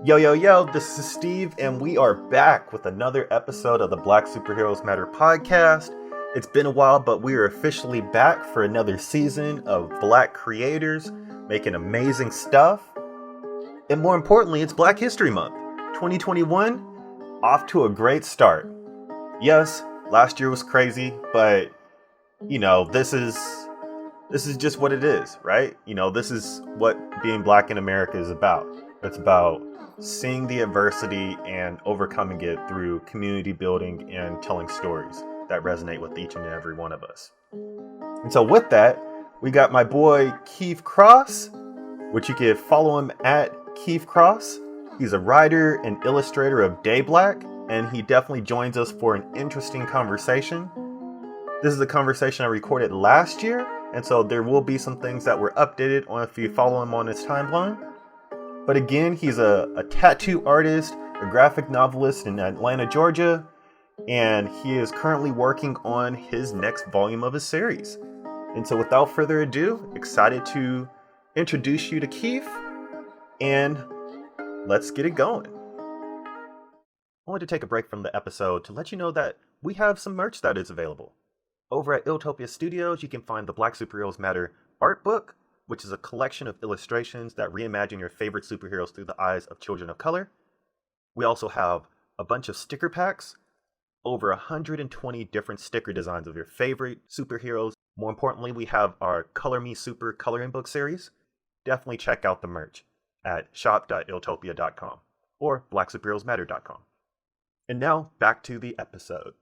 Yo, yo, yo, this is Steve, and we are back with another episode of the Black Superheroes Matter podcast. It's been a while, but we are officially back for another season of Black creators making amazing stuff. And more importantly, it's Black History Month. 2021, off to a great start. Yes, last year was crazy, but, this is just what it is, right? This is what being Black in America is about. It's about seeing the adversity and overcoming it through community building and telling stories that resonate with each and every one of us. And so with that, we got my boy Keef Cross, which you can follow him at Keef Cross. He's a writer and illustrator of DayBlack, and he definitely joins us for an interesting conversation. This is a conversation I recorded last year, and so there will be some things that were updated on if you follow him on his timeline. But again, he's a tattoo artist, a graphic novelist in Atlanta, Georgia, and he is currently working on his next volume of his series. And so without further ado, excited to introduce you to Keef, and let's get it going. I wanted to take a break from the episode to let you know that we have some merch that is available. Over at Iltopia Studios, you can find the Black Superheroes Matter art book, which is a collection of illustrations that reimagine your favorite superheroes through the eyes of children of color. We also have a bunch of sticker packs, over 120 different sticker designs of your favorite superheroes. More importantly, we have our Color Me Super coloring book series. Definitely check out the merch at shop.iltopia.com or blacksuperheroesmatter.com. And now, back to the episode.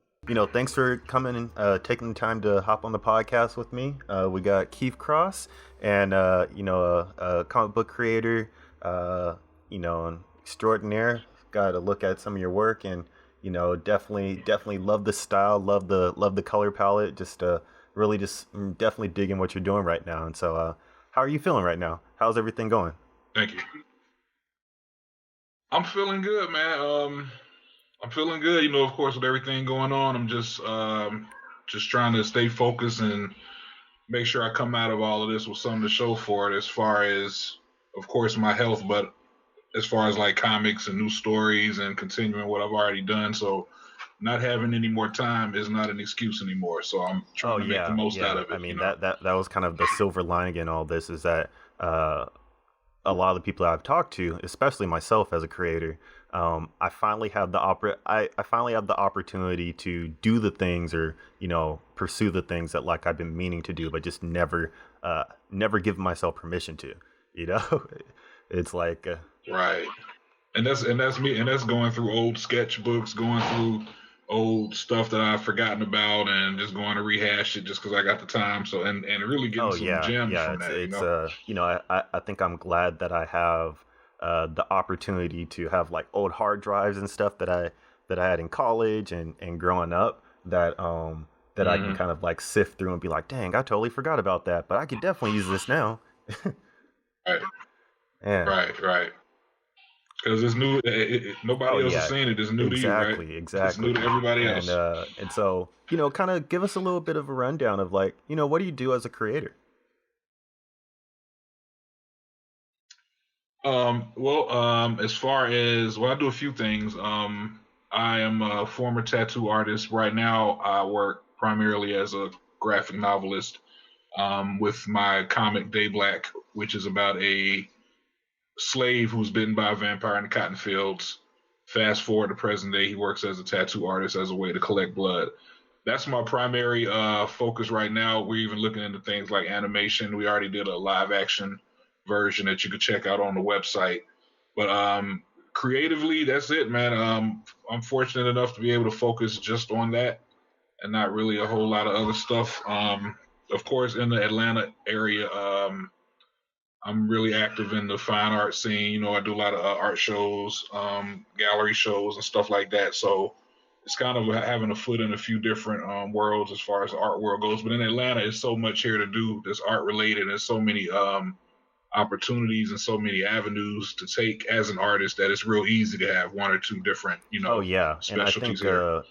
Thanks for coming and taking the time to hop on the podcast with me. We got Keef Cross and, a comic book creator, an extraordinaire. Got to look at some of your work and, definitely love the style, love the color palette. Just really just definitely digging what you're doing right now. And so how are you feeling right now? How's everything going? Thank you. I'm feeling good, man. I'm feeling good, of course, with everything going on. I'm just trying to stay focused and make sure I come out of all of this with something to show for it as far as, of course, my health, but as far as like comics and new stories and continuing what I've already done. So not having any more time is not an excuse anymore. So I'm trying to make the most out of it. I mean, that was kind of the silver lining in all this, is that a lot of the people I've talked to, especially myself as a creator, I finally have the opportunity to do the things or pursue the things that like I've been meaning to do, but just never given myself permission to. It's like right, and that's me, and that's going through old sketchbooks, going through old stuff that I've forgotten about, and just going to rehash it just because I got the time. So and really getting some gems from that. I think I'm glad that I have the opportunity to have like old hard drives and stuff that I had in college and growing up that I can kind of like sift through and be like, dang, I totally forgot about that, but I could definitely use this now. Right. Yeah. Right. Because it's new. Nobody else is seeing it. It's new to you, right? Exactly. It's new to everybody else. And so, kind of give us a little bit of a rundown of like, what do you do as a creator? As far as, I do a few things. I am a former tattoo artist. Right now, I work primarily as a graphic novelist with my comic DayBlack, which is about a slave who's bitten by a vampire in the cotton fields. Fast forward to present day, he works as a tattoo artist as a way to collect blood. That's my primary focus right now. We're even looking into things like animation. We already did a live action version that you could check out on the website. But creatively, that's it, man. I'm fortunate enough to be able to focus just on that and not really a whole lot of other stuff. Of course, in the Atlanta area, I'm really active in the fine art scene. I do a lot of art shows, gallery shows and stuff like that. So it's kind of having a foot in a few different worlds as far as the art world goes. But in Atlanta, there's so much here to do that's art related. There's so many opportunities and so many avenues to take as an artist that it's real easy to have one or two different, specialties here.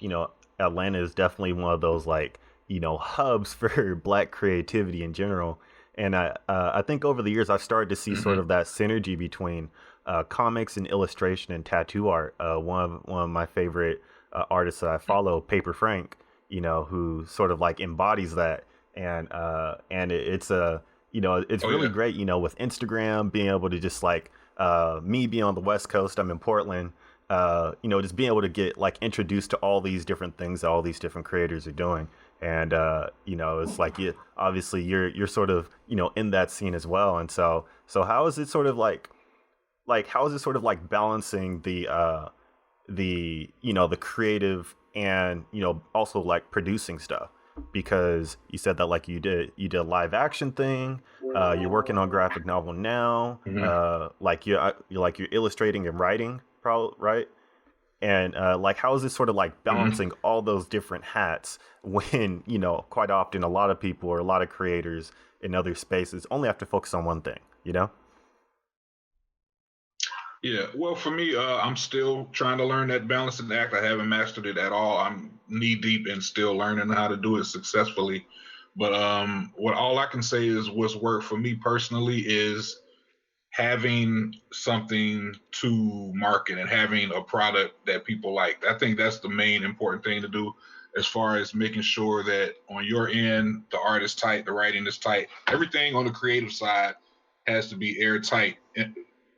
Atlanta is definitely one of those like, hubs for Black creativity in general. And I think over the years, I've started to see sort of that synergy between comics and illustration and tattoo art. One of my favorite artists that I follow, Paper Frank, who sort of like embodies that, it's a it's really great, with Instagram being able to just like me being on the West Coast, I'm in Portland. Just being able to get like introduced to all these different things that all these different creators are doing, and it's like obviously you're sort of in that scene as well, and so how is it sort of like how is it sort of like balancing the creative and also like producing stuff, because you said that like you did a live action thing, you're working on graphic novel now, like you're illustrating and writing, probably, right? And like how is this sort of like balancing all those different hats when quite often a lot of people or a lot of creators in other spaces only have to focus on one thing, Yeah, well, for me, I'm still trying to learn that balancing act. I haven't mastered it at all. I'm knee deep and still learning how to do it successfully. But what all I can say is what's worked for me personally is having something to market and having a product that people like. I think that's the main important thing to do, as far as making sure that on your end, the art is tight, the writing is tight, everything on the creative side has to be airtight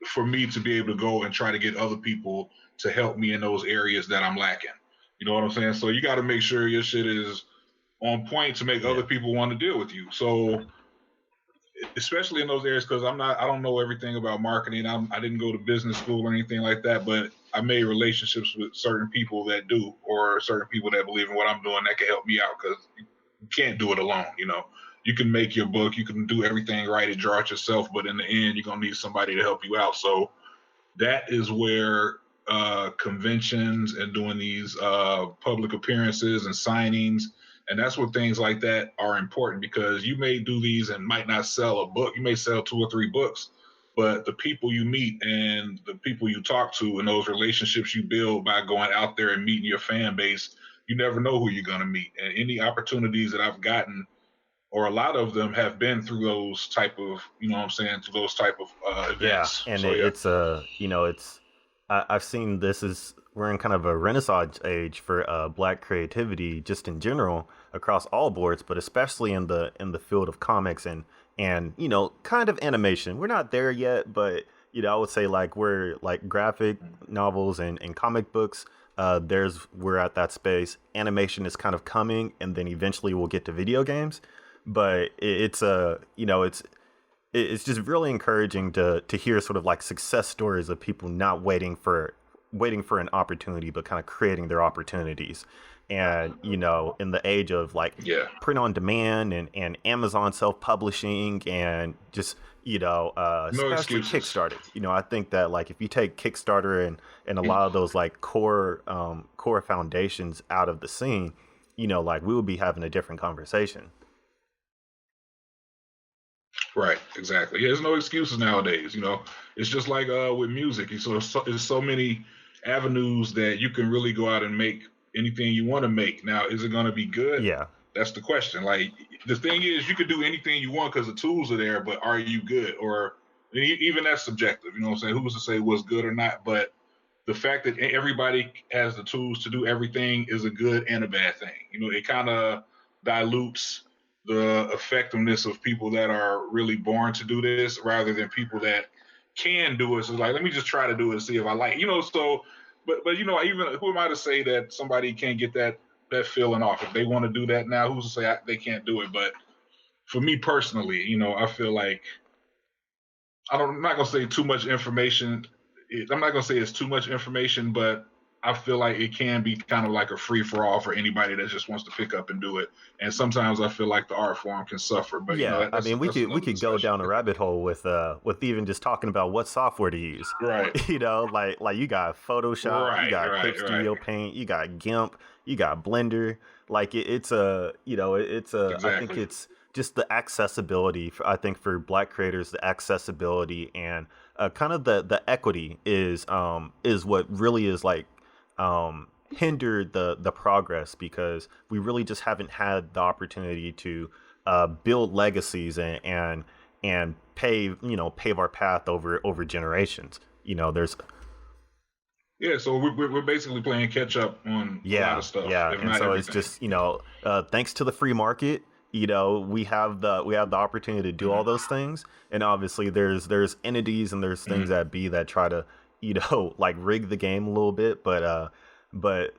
for me to be able to go and try to get other people to help me in those areas that I'm lacking. You know what I'm saying? So you got to make sure your shit is on point to make other people want to deal with you. So especially in those areas, because I don't know everything about marketing. I didn't go to business school or anything like that, but I made relationships with certain people that do, or certain people that believe in what I'm doing that can help me out, because you can't do it alone. You can make your book, you can do everything, write it, draw it yourself, but in the end, you're going to need somebody to help you out. So that is where conventions and doing these public appearances and signings, and that's where things like that are important, because you may do these and might not sell a book. You may sell 2 or 3 books, but the people you meet and the people you talk to and those relationships you build by going out there and meeting your fan base, you never know who you're going to meet. And any opportunities that I've gotten, or a lot of them, have been through those type of, through those type of events. Yeah, and so, it's I've seen we're in kind of a renaissance age for Black creativity just in general across all boards, but especially in the field of comics and kind of animation. We're not there yet, but I would say like we're like graphic novels and comic books. We're at that space. Animation is kind of coming, and then eventually we'll get to video games. But it's just really encouraging to hear sort of like success stories of people not waiting for an opportunity, but kind of creating their opportunities. And in the age of like print on demand and Amazon self-publishing and just especially Kickstarter. I think that like if you take Kickstarter and a lot of those like core foundations out of the scene, like we would be having a different conversation. Right, exactly. Yeah, there's no excuses nowadays. It's just like with music. There's so many avenues that you can really go out and make anything you want to make. Now, is it going to be good? Yeah, that's the question. Like, the thing is, you could do anything you want because the tools are there, but are you good? Or even that's subjective. You know what I'm saying? Who's to say what's good or not? But the fact that everybody has the tools to do everything is a good and a bad thing. It kind of dilutes the effectiveness of people that are really born to do this, rather than people that can do it. So like, let me just try to do it and see if I like, so, but even who am I to say that somebody can't get that feeling off? If they want to do that now, who's to say they can't do it? But for me personally, I feel like I'm not going to say too much information. I'm not going to say it's too much information, but I feel like it can be kind of like a free for all for anybody that just wants to pick up and do it. And sometimes I feel like the art form can suffer. But yeah, I mean, we could go down a rabbit hole with even just talking about what software to use. Right. Like you got Photoshop, right, you got right, Clip Studio Paint, you got GIMP, you got Blender. Like it's exactly. I think it's just the accessibility. I think for Black creators, the accessibility and kind of the equity is what really is like hindered the progress, because we really just haven't had the opportunity to build legacies and pave our path over generations. there's Yeah, so we're basically playing catch up on a lot of stuff, if and not so it's everything. just thanks to the free market, we have the opportunity to do all Mhm. those things, and obviously there's entities and there's things Mhm. that try to like rig the game a little bit, but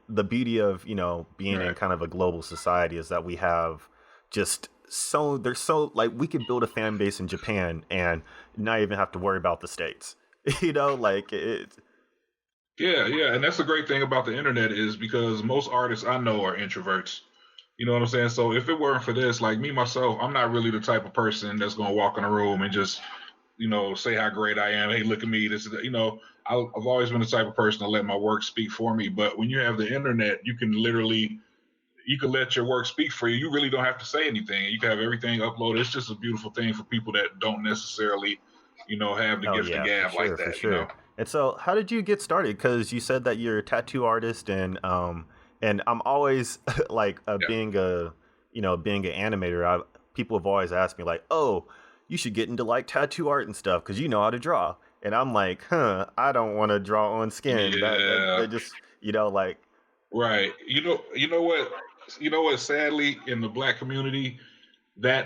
the beauty of being in Right. kind of a global society is that we have just so there's so like we could build a fan base in Japan and not even have to worry about the states. Like it. Yeah, yeah, and that's the great thing about the internet is because most artists I know are introverts. You know what I'm saying? So if it weren't for this, like me myself, I'm not really the type of person that's gonna walk in a room and just say how great I am. Hey, look at me. This is I've always been the type of person to let my work speak for me. But when you have the internet, you can let your work speak for you. You really don't have to say anything. You can have everything uploaded. It's just a beautiful thing for people that don't necessarily, have the Oh gift of yeah, for gab like sure, for that. sure. And so, how did you get started? Because you said that you're a tattoo artist, and I'm always like Yeah. being an animator. People have always asked me like, oh, you should get into like tattoo art and stuff because you know how to draw. And I'm like, I don't want to draw on skin. That Yeah. just like Right. You know what? Sadly, in the black community, I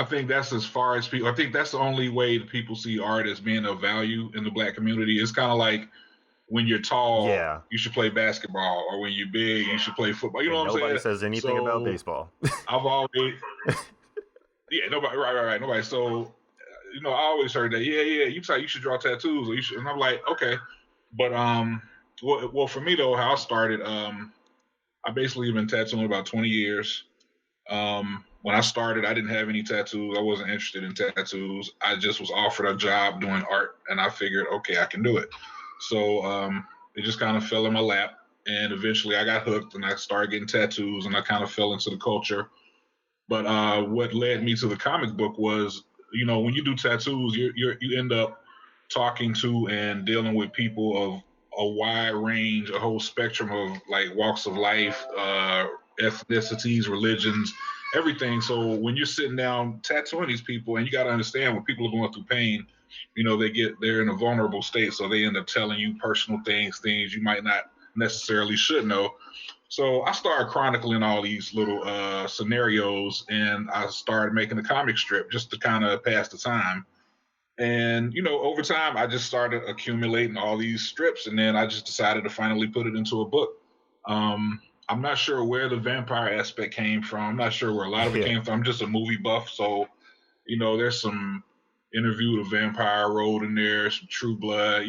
think that's as far as people. I think that's the only way that people see art as being of value in the black community. It's kind of like when you're tall, yeah. you should play basketball, or when you're big, you should play football. You know And what I'm nobody saying? says anything about So baseball. I've always, yeah, nobody, right, nobody. So I always heard that, yeah, you should draw tattoos, or you should, and I'm like, okay, but well, for me though, how I started, I basically been tattooing about 20 years. When I started, I didn't have any tattoos. I wasn't interested in tattoos. I just was offered a job doing art, and I figured, okay, I can do it. So it just kind of fell in my lap, and eventually I got hooked, and I started getting tattoos, and I kind of fell into the culture. But what led me to the comic book was, when you do tattoos, you end up talking to and dealing with people of a wide range, a whole spectrum of like walks of life, ethnicities, religions, everything. So when you're sitting down tattooing these people, and you got to understand when people are going through pain, they're in a vulnerable state, so they end up telling you personal things you might not necessarily should know. So I started chronicling all these little scenarios, and I started making a comic strip just to kind of pass the time. And over time, I just started accumulating all these strips, and then I just decided to finally put it into a book. I'm not sure where the vampire aspect came from. I'm not sure where a lot of it Yeah. came from. I'm just a movie buff, so there's some Interview with a Vampire Road in there, some True Blood,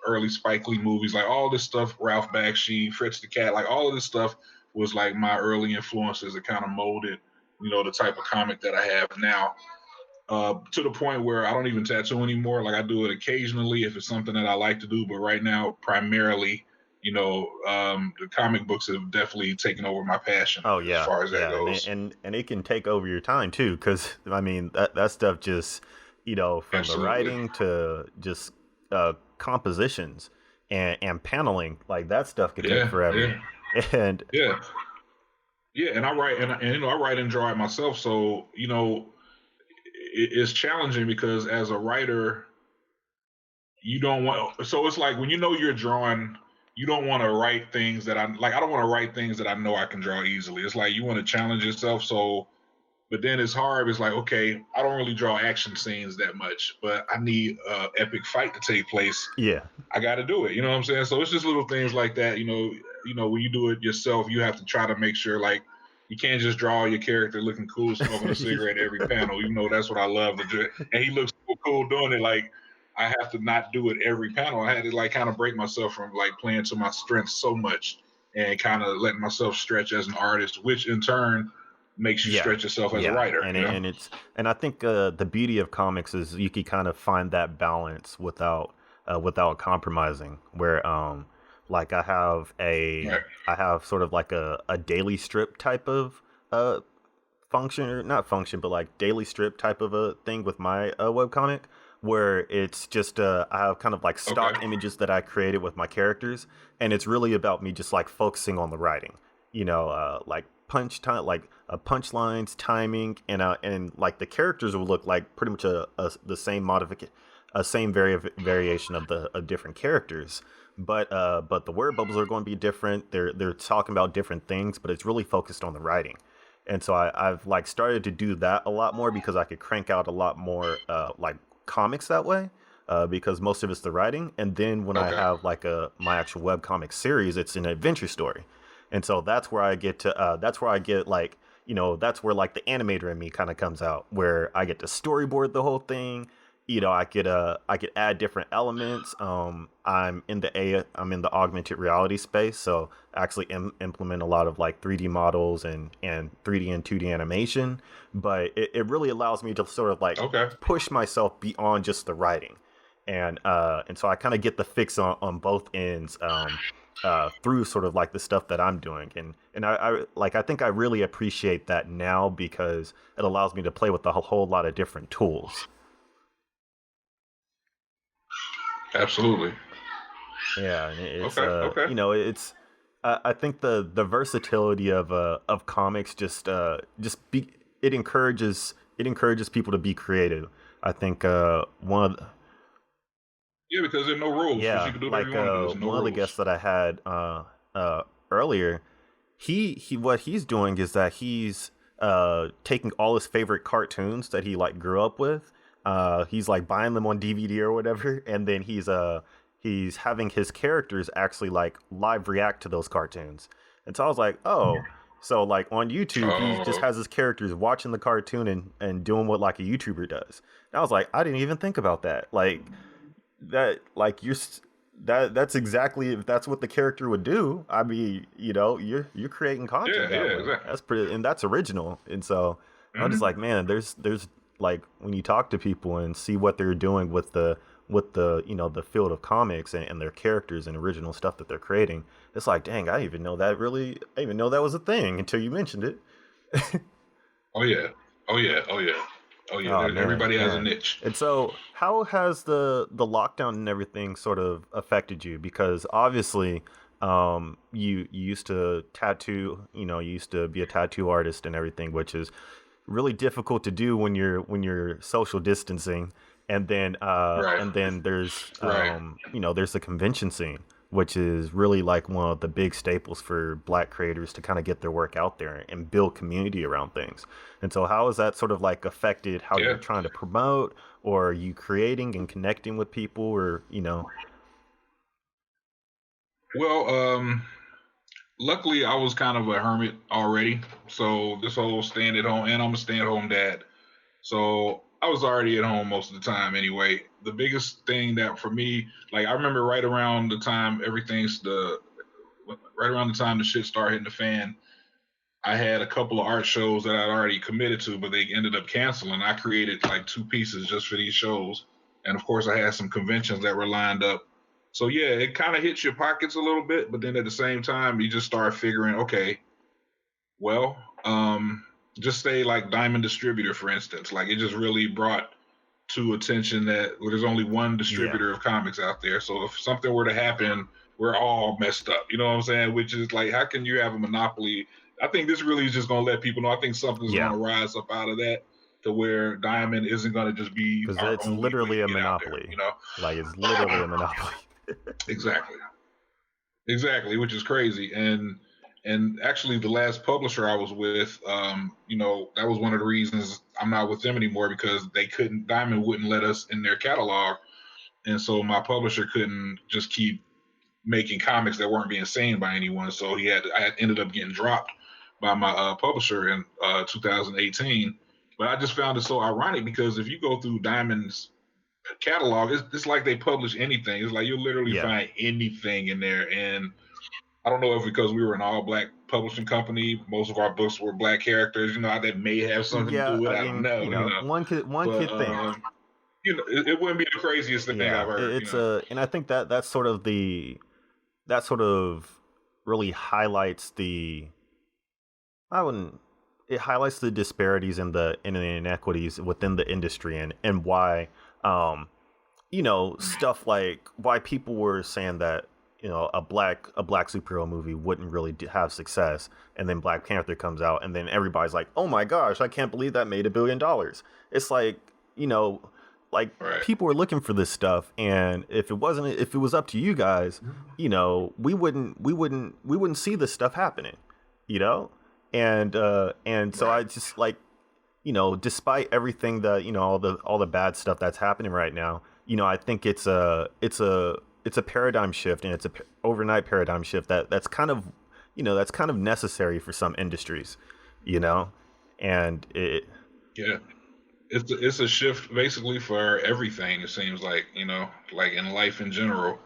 early Spike Lee movies, like all this stuff, Ralph Bakshi, Fritz the Cat, like all of this stuff was like my early influences that kind of molded, the type of comic that I have now. To the point where I don't even tattoo anymore. Like I do it occasionally if it's something that I like to do, but right now, primarily, the comic books have definitely taken over my passion Oh as yeah, far as that yeah, and goes. it can take over your time too, because I mean that stuff just from the Absolutely. writing to just compositions and paneling, like that stuff could take Yeah, forever. yeah, And yeah. Yeah, and I write and I write and draw it myself. So it's challenging because as a writer, you don't want. So it's like when you're drawing, you don't want to write things that I like. I don't want to write things that I know I can draw easily. It's like you want to challenge yourself. So, but then it's hard. It's like, okay, I don't really draw action scenes that much, but I need an epic fight to take place. yeah, I got to do it. You know what I'm saying? So it's just little things like that. When you do it yourself, you have to try to make sure like you can't just draw your character looking cool smoking a cigarette every panel. Even though that's what I love to do, and he looks so cool doing it. Like I have to not do it every panel. I had to like kind of break myself from like playing to my strengths so much and kind of letting myself stretch as an artist, which in turn makes you yeah, stretch yourself as a yeah, writer. and I think the beauty of comics is you can kind of find that balance without compromising. Where like Right. I have sort of like a daily strip type of function, or not function, but like daily strip type of a thing with my webcomic, where it's just I have kind of like Okay. stock images that I created with my characters, and it's really about me just like focusing on the writing, like punch time, like punchlines, timing, and like the characters will look like pretty much the same a same variation of the of different characters. But the word bubbles are going to be different. They're talking about different things, but it's really focused on the writing. And so I've like started to do that a lot more because I could crank out a lot more like comics that way. Because most of it's the writing, and then when I Okay. have like my actual webcomic series, it's an adventure story, and so that's where I get to that's where I get like that's where like the animator in me kind of comes out, where I get to storyboard the whole thing. I could add different elements. I'm in the augmented reality space, so I actually implement a lot of like 3D models and 3D and 2D animation. But it really allows me to sort of like Okay. push myself beyond just the writing, and so I kind of get the fix on both ends. Through sort of like the stuff that I'm doing, and I think I really appreciate that now because it allows me to play with a whole lot of different tools. Absolutely. Yeah, and it's Okay. Okay. it's I think the versatility of comics just be it encourages people to be creative. I think one of the, Yeah, because there's no rules. Because you yeah, can do whatever you like want to do. There's no one of the rules. guests that I had earlier, he what he's doing is that he's taking all his favorite cartoons that he like grew up with. He's like buying them on DVD or whatever, and then he's having his characters actually like live react to those cartoons. And so I was like, oh, so like on YouTube, he just Oh, has his characters watching the cartoon and doing what like a YouTuber does. And I was like, I didn't even think about that. Like that, like that's exactly if that's what the character would do. I mean, you're creating content yeah, that yeah, way. exactly. That's pretty, and that's original. And so I'm just Hmm. like, man, there's like when you talk to people and see what they're doing with the the field of comics and their characters and original stuff that they're creating, it's like, dang, I didn't even know that was a thing until you mentioned it. Oh yeah. Oh yeah. Oh yeah. Oh yeah. Oh man, Everybody has a man. niche. And so how has the lockdown and everything sort of affected you? Because obviously, you used to tattoo, you used to be a tattoo artist and everything, which is really difficult to do when you're social distancing. Right. And then there's Right. there's the convention scene, which is really like one of the big staples for Black creators to kind of get their work out there and build community around things. And so, how has that sort of like affected how you're Yeah. trying to promote, or are you creating and connecting with people, or Well, luckily I was kind of a hermit already. So this whole staying at home, and I'm a stay at home dad. So I was already at home most of the time anyway. The biggest thing that for me, like I remember right around the time right around the time the shit started hitting the fan, I had a couple of art shows that I'd already committed to, but they ended up canceling. I created like two pieces just for these shows. And of course I had some conventions that were lined up. So yeah, it kind of hits your pockets a little bit, but then at the same time you just start figuring, okay, well, just say like Diamond Distributor, for instance. Like it just really brought to attention that there's only one yeah, distributor of comics out there. So if something were to happen, we're all messed up. You know what I'm saying? Which is like, how can you have a monopoly? I think this really is just going to let people know. I think something's going yeah, to rise up out of that to where Diamond isn't going to just be because our it's only way literally to a get out there. monopoly. Like it's literally a monopoly. Exactly. Exactly, which is crazy. And actually, the last publisher I was with, that was one of the reasons I'm not with them anymore because they couldn't. Diamond wouldn't let us in their catalog, and so my publisher couldn't just keep making comics that weren't being seen by anyone. So I ended up getting dropped by my publisher in 2018. But I just found it so ironic because if you go through Diamond's catalog, it's like they publish anything. It's like you'll literally Yeah, find anything in there, and I don't know if because we were an all black publishing company, most of our books were black characters. That may have something to do yeah. with. I it. I don't mean, know. one But could think. it wouldn't be the craziest thing I've Yeah, heard. it's and I think that's sort of that sort of really highlights I wouldn't it highlights the disparities and the inequities within the industry and why stuff like why people were saying that a black superhero movie wouldn't really have success, and then Black Panther comes out and then everybody's like, oh my gosh, I can't believe that made $1 billion. It's like, you know like Right. people are looking for this stuff, and if it was up to you guys, we wouldn't see this stuff happening, you know, and so Right. I just like, despite everything that, all the bad stuff that's happening right now, I think it's a paradigm shift, and it's a overnight paradigm shift that's kind of, that's kind of necessary for some industries, you know, and it. Yeah. It's a shift basically for everything. It seems like, like in life in general.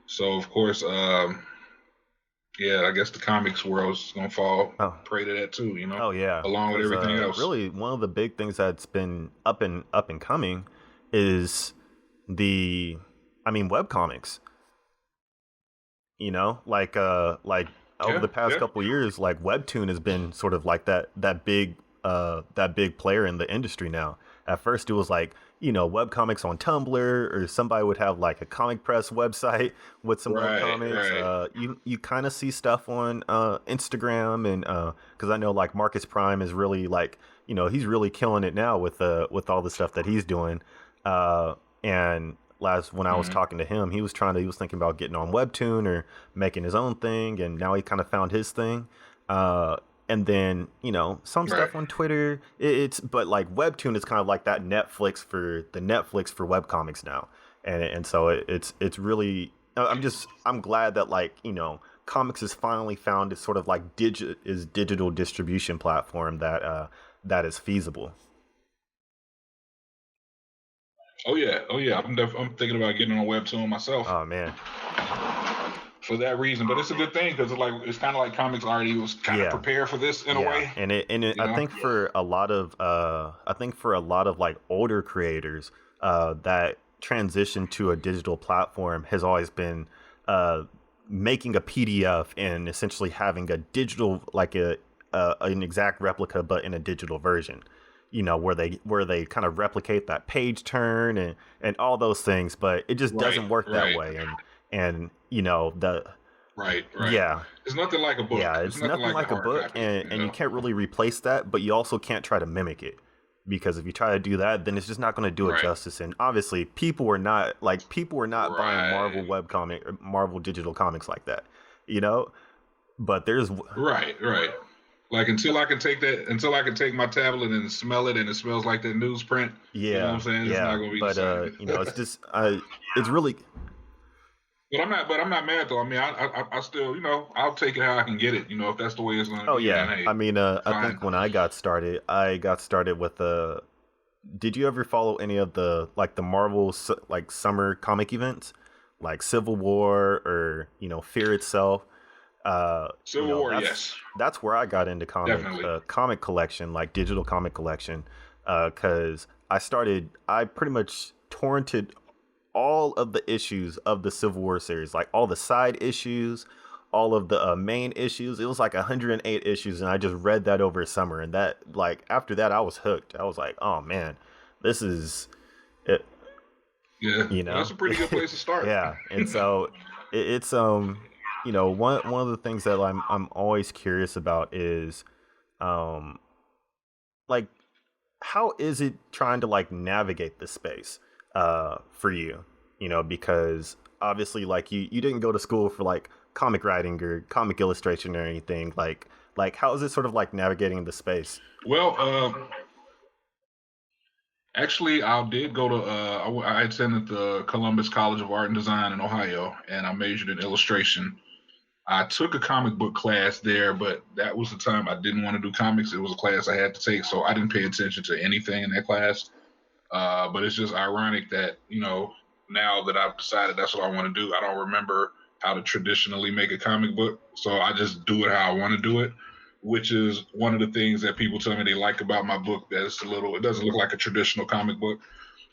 So of course, yeah, I guess the comics world is gonna fall Oh, prey to that too. oh yeah, Along with because everything else. really one of the big things that's been up and coming is the, I mean, web comics. Like over Yeah. the past Yeah. couple of years, like Webtoon has been sort of like that big player in the industry now. At first, it was like, web comics on Tumblr, or somebody would have like a comic press website with some web Right. comics. Right. You kind of see stuff on Instagram, and because I know like Marcus Prime is really like, he's really killing it now with all the stuff that he's doing. And last when I was Hmm. talking to him, he was thinking about getting on Webtoon or making his own thing, and now he kind of found his thing. And then, some Right. stuff on Twitter. But like Webtoon is kind of like that Netflix for webcomics now, and so it's really. I'm glad that, like, comics has finally found its sort of like digital distribution platform that is feasible. Oh yeah. Oh yeah. I'm thinking about getting on Webtoon myself Oh man. for that reason. But it's a good thing because it's kind of like comics already was kind of Yeah. prepared for this in a Yeah, way. and You I know. think for a lot of like older creators, that transition to a digital platform has always been uh making a PDF and essentially having a digital, like a an exact replica but in a digital version. Where they kind of replicate that page turn and all those things, but it just Right. doesn't work that Right. way. And the Right. Right. yeah, It's nothing like a book. yeah, It's it's nothing nothing like a like a hard book, copy. and you can't really replace that, but you also can't try to mimic it, because if you try to do that, then it's just not going to do it Right. justice. And obviously, people were not buying Right. Marvel webcomic or Marvel digital comics like that, you know. But there's Right. Right. Like until I can take my tablet and smell it, and it smells like that newsprint. You know what I'm yeah, saying? It's not yeah, gonna be the but same. it's just it's really. But I'm not mad though. I mean, I still, I'll take it how I can get it. If that's the way it's gonna Oh be, then yeah, hey, I mean, I fine. think when I got started with did you ever follow any of the, like, the Marvel like summer comic events, like Civil War, or Fear itself? Civil War, That's yes, where I got into definitely. comic collection, like digital comic collection, because I pretty much torrented all of the issues of the Civil War series, like all the side issues, all of the main issues. It was like 108 issues, and I just read that over a summer. And that, like, after that, I was hooked. I was like, oh man, this is it, Yeah, you well, know? that's a pretty good place to start. Yeah. And so it's one of the things that I'm always curious about is, um like, how is it trying to, like, navigate this space for you, because obviously, like, you didn't go to school for like comic writing or comic illustration or anything, like how is it sort of like navigating the space? Well, actually, I did go to. I attended the Columbus College of Art and Design in Ohio, and I majored in illustration. I took a comic book class there, but that was the time I didn't want to do comics. It was a class I had to take, so I didn't pay attention to anything in that class. But it's just ironic that, now that I've decided that's what I want to do, I don't remember how to traditionally make a comic book. So I just do it how I want to do it, which is one of the things that people tell me they like about my book. That it doesn't look like a traditional comic book.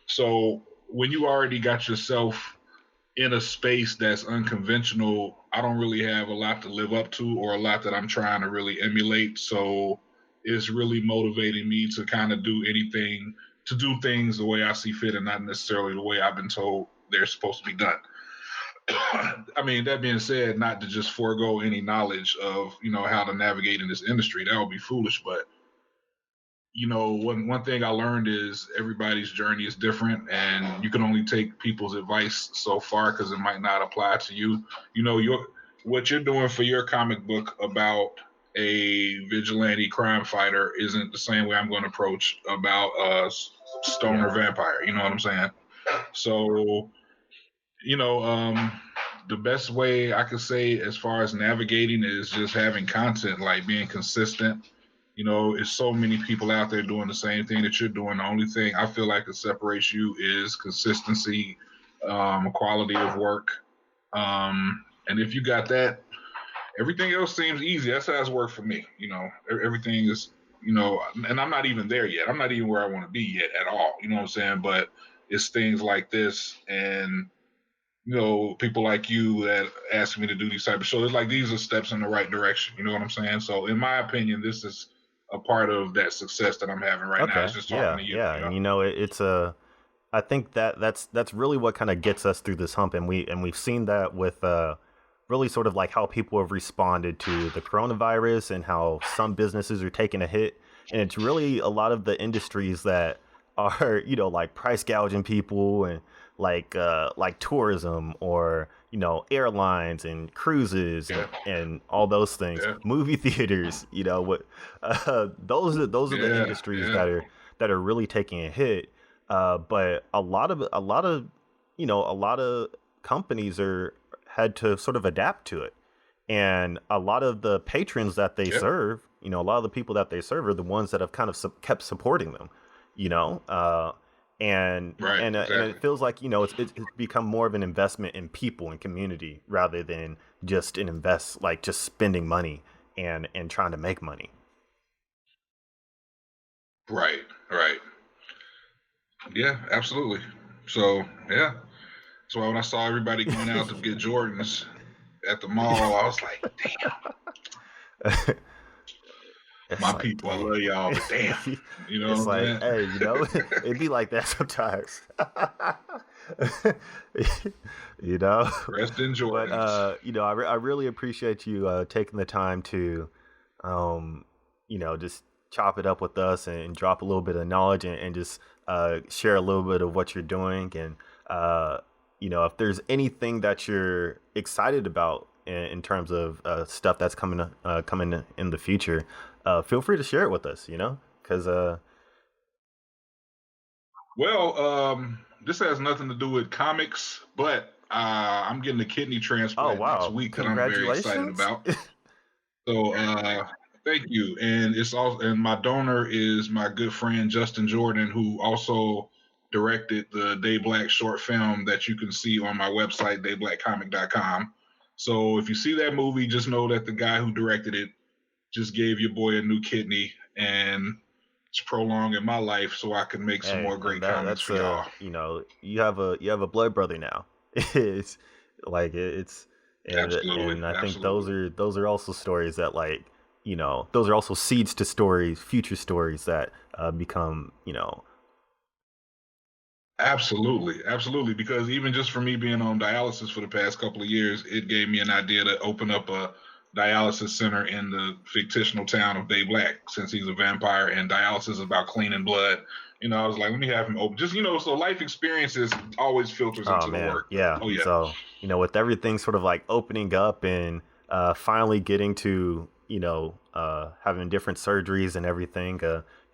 So when you already got yourself in a space that's unconventional, I don't really have a lot to live up to or a lot that I'm trying to really emulate. So it's really motivating me to kind of to do things the way I see fit and not necessarily the way I've been told they're supposed to be done. I mean, that being said, not to just forego any knowledge of, how to navigate in this industry. That would be foolish. But one thing I learned is everybody's journey is different, and you can only take people's advice so far because it might not apply to you. Your what you're doing for your comic book about a vigilante crime fighter isn't the same way I'm going to approach about a stoner vampire. You know what I'm saying? So, you know, the best way I could say as far as navigating is just having content, like being consistent. There's so many people out there doing the same thing that you're doing. The only thing I feel like that separates you is consistency, quality of work. And if you got that, everything else seems easy. That's how it's worked for me. Everything is, and I'm not even there yet. I'm not even where I want to be yet at all. You know what I'm saying? But it's things like this and, people like you that ask me to do these type of shows. It's like these are steps in the right direction. You know what I'm saying? So in my opinion, this is a part of that success that I'm having right now. It's just talking to you. Yeah. And it's I think that's really what kind of gets us through this hump, and we've seen that with really sort of like how people have responded to the coronavirus and how some businesses are taking a hit, and it's really a lot of the industries that are like price gouging people and like tourism or airlines and cruises and all those things, movie theaters, what those are the industries that are really taking a hit. But a lot of companies had to sort of adapt to it, and a lot of the patrons that they serve, a lot of the people that they serve are the ones that have kind of kept supporting them, and it feels like it's become more of an investment in people and community rather than just just spending money and trying to make money. Right. Yeah, absolutely. So yeah, that's why when I saw everybody going out to get Jordans at the mall, I was like, damn. My like, people, damn. I love y'all, but damn. It's like, hey, it'd be like that sometimes. Rest in Jordans. But I really appreciate you taking the time to just chop it up with us and drop a little bit of knowledge and just share a little bit of what you're doing. And if there's anything that you're excited about in terms of stuff that's coming in the future, feel free to share it with us, because this has nothing to do with comics, but I'm getting a kidney transplant next week that I'm very excited about. So thank you. And my donor is my good friend Justin Jordan, who also directed the DayBlack short film that you can see on my website, dayblackcomic.com. So if you see that movie, just know that the guy who directed it just gave your boy a new kidney, and it's prolonging my life so I can make some more great comics for y'all. You have a blood brother now. It's like absolutely, and I think those are also stories that those are also seeds to stories, future stories that become Absolutely. Because even just for me being on dialysis for the past couple of years, it gave me an idea to open up a dialysis center in the fictional town of DayBlack, since he's a vampire and dialysis is about cleaning blood. I was like, let me have him open. Just, so life experiences always filters into the work. Yeah. Oh, yeah. So, with everything sort of like opening up and finally getting to, having different surgeries and everything,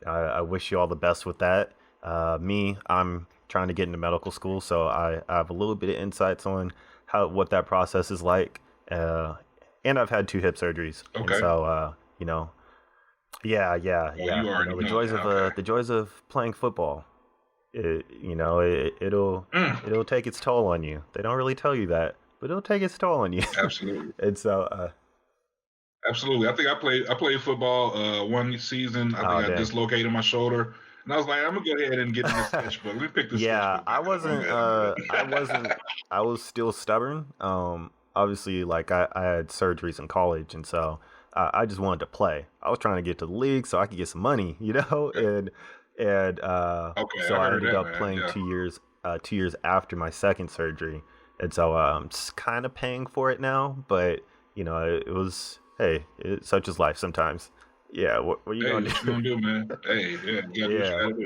I wish you all the best with that. I'm trying to get into medical school, so I have a little bit of insights on what that process is like. And I've had 2 hip surgeries. Okay. And so, yeah. The joys of playing football. It'll take its toll on you. They don't really tell you that, but it'll take its toll on you. Absolutely. And so, absolutely. I think I played football one season. I think I dislocated my shoulder. And I was like, I'm gonna go ahead and get in the sketchbook. Let me pick the sketchbook. I was still stubborn. Obviously, like I had surgeries in college, and so I just wanted to play. I was trying to get to the league so I could get some money, and so I ended up playing 2 years 2 years after my second surgery, and so I'm just kind of paying for it now. But it was, hey, such is life sometimes. Yeah, what are you Hey, gonna what you do? gonna do, man? Hey, yeah, you gotta do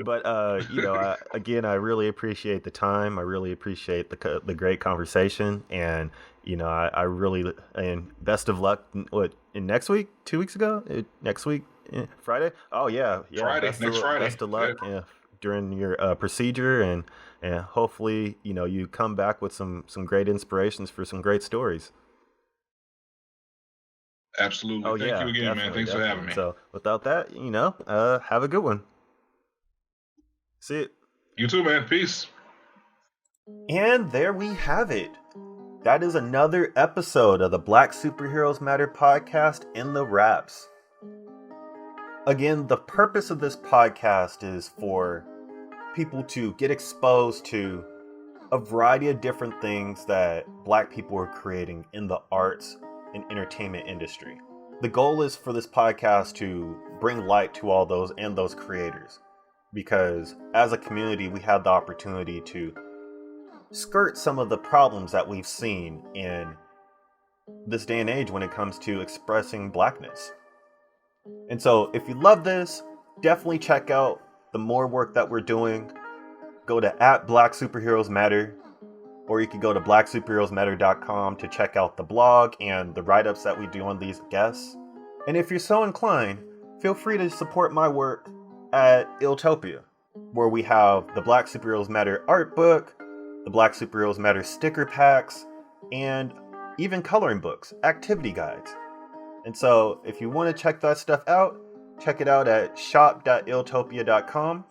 what Yeah, you gotta but again, I really appreciate the time. I really appreciate the great conversation, and I really and best of luck. What in next week? 2 weeks ago? Next week, Friday? Oh yeah, yeah. Friday, next Friday. Best of Yeah, luck during your procedure, and hopefully you come back with some great inspirations for some great stories. absolutely. Oh Thank you yeah, again, man. definitely, Thanks for having definitely. me. So without that, have a good one. See it. You too, man. Peace. And there we have it. That is another episode of the Black Superheroes Matter podcast in the wraps. Again, the purpose of this podcast is for people to get exposed to a variety of different things that Black people are creating in the arts and entertainment industry. The goal is for this podcast to bring light to all those creators, because as a community, we have the opportunity to skirt some of the problems that we've seen in this day and age when it comes to expressing Blackness. And so if you love this, definitely check out the more work that we're doing. Go to @BlackSuperheroesMatter, or you can go to blacksuperheroesmatter.com to check out the blog and the write-ups that we do on these guests. And if you're so inclined, feel free to support my work at Iltopia, where we have the Black Superheroes Matter art book, the Black Superheroes Matter sticker packs, and even coloring books, activity guides. And so if you want to check that stuff out, check it out at shop.iltopia.com.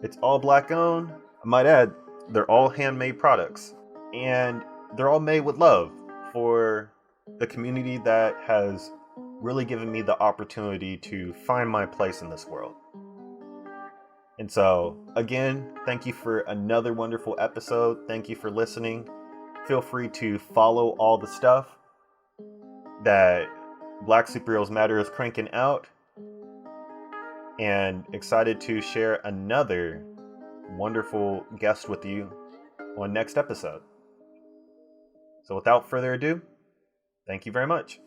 It's all Black owned. I might add, they're all handmade products. And they're all made with love for the community that has really given me the opportunity to find my place in this world. And so, again, thank you for another wonderful episode. Thank you for listening. Feel free to follow all the stuff that Black Superheroes Matter is cranking out. And excited to share another wonderful guest with you on next episode. So without further ado, thank you very much.